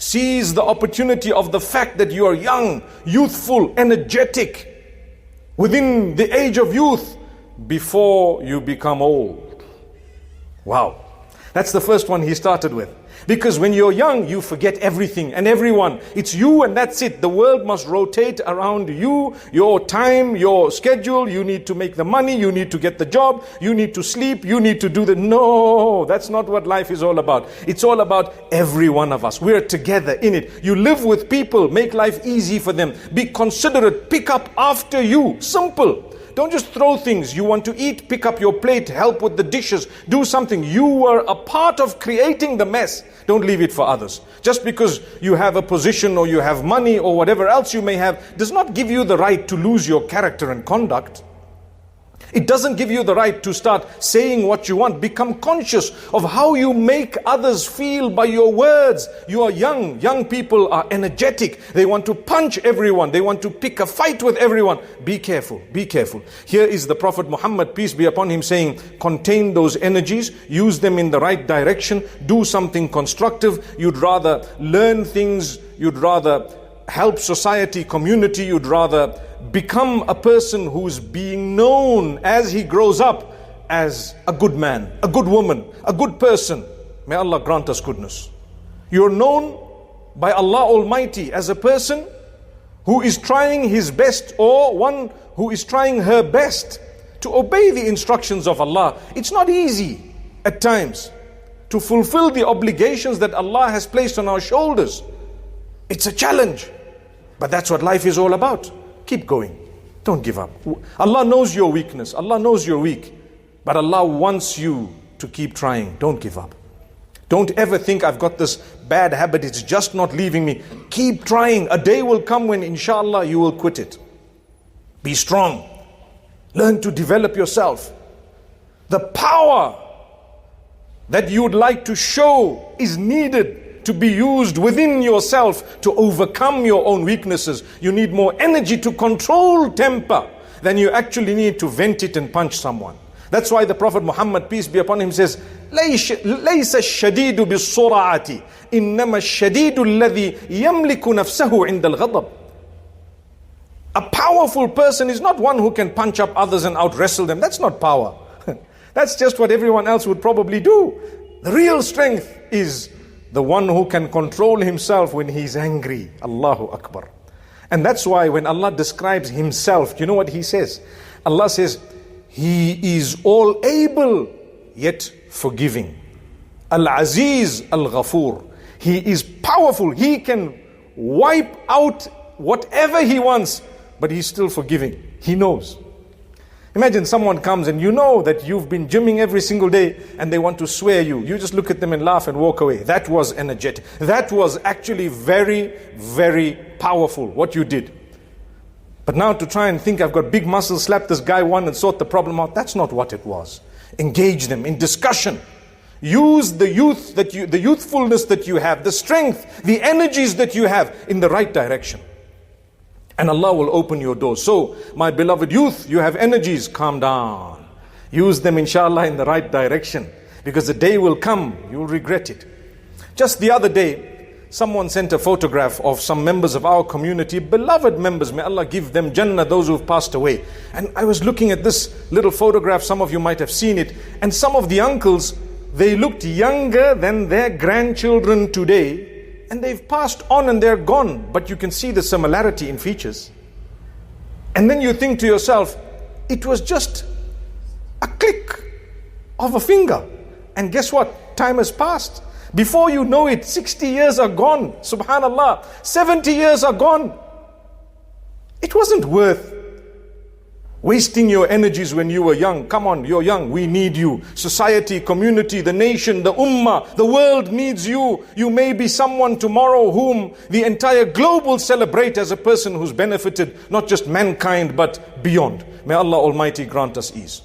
Seize the opportunity of the fact that you are young, youthful, energetic, within the age of youth, before you become old. Wow. That's the first one he started with. Because when you're young, you forget everything and everyone. It's you and that's it. The world must rotate around you, your time, your schedule. You need to make the money, you need to get the job, you need to sleep, you need to do the... No, that's not what life is all about. It's all about every one of us. We're together in it. You live with people, make life easy for them. Be considerate, pick up after you. Simple. Don't just throw things. You want to eat, pick up your plate, help with the dishes, do something. You were a part of creating the mess. Don't leave it for others. Just because you have a position or you have money or whatever else you may have, does not give you the right to lose your character and conduct. It doesn't give you the right to start saying what you want. Become conscious of how you make others feel by your words. You are young. Young people are energetic. They want to punch everyone. They want to pick a fight with everyone. Be careful. Be careful. Here is the Prophet Muhammad, peace be upon him, saying, contain those energies. Use them in the right direction. Do something constructive. You'd rather learn things. You'd rather help society, community. You'd rather become a person who's being known as he grows up as a good man, a good woman, a good person. May Allah grant us goodness. You're known by Allah Almighty as a person who is trying his best, or one who is trying her best to obey the instructions of Allah. It's not easy at times to fulfill the obligations that Allah has placed on our shoulders. It's a challenge, but that's what life is all about. Keep going. Don't give up. Allah knows your weakness. Allah knows you're weak. But Allah wants you to keep trying. Don't give up. Don't ever think I've got this bad habit, it's just not leaving me. Keep trying. A day will come when inshallah you will quit it. Be strong. Learn to develop yourself. The power that you would like to show is needed to be used within yourself to overcome your own weaknesses. You need more energy to control temper than you actually need to vent it and punch someone. That's why the Prophet Muhammad, peace be upon him, says, لَيْسَ الشَّدِيدُ بِالصُّرَعَةِ إِنَّمَا الشَّدِيدُ الَّذِي يَمْلِكُ نَفْسَهُ عِنْدَ الْغَضَبِ. A powerful person is not one who can punch up others and out-wrestle them. That's not power. That's just what everyone else would probably do. The real strength is the one who can control himself when he's angry. Allahu Akbar. And that's why when Allah describes himself, you know what he says? Allah says, he is all able yet forgiving. Al-Aziz Al-Ghafur. He is powerful. He can wipe out whatever he wants, but he's still forgiving. He knows. Imagine someone comes and you know that you've been gymming every single day and they want to swear you. You just look at them and laugh and walk away. That was energetic. That was actually very, very powerful, what you did. But now to try and think I've got big muscles, slap this guy one and sort the problem out, that's not what it was. Engage them in discussion. Use the youthfulness that you have, the strength, the energies that you have in the right direction. And Allah will open your doors. So, my beloved youth, you have energies, calm down. Use them inshallah in the right direction. Because the day will come, you'll regret it. Just the other day, someone sent a photograph of some members of our community, beloved members, may Allah give them Jannah, those who've passed away. And I was looking at this little photograph, some of you might have seen it, and some of the uncles, they looked younger than their grandchildren today, and they've passed on and they're gone, but you can see the similarity in features. And then you think to yourself, it was just a click of a finger. And guess what? Time has passed. Before you know it, 60 years are gone. Subhanallah. 70 years are gone. It wasn't worth wasting your energies when you were young. Come on, you're young. We need you. Society, community, the nation, the ummah, the world needs you. You may be someone tomorrow whom the entire globe will celebrate as a person who's benefited not just mankind but beyond. May Allah Almighty grant us ease.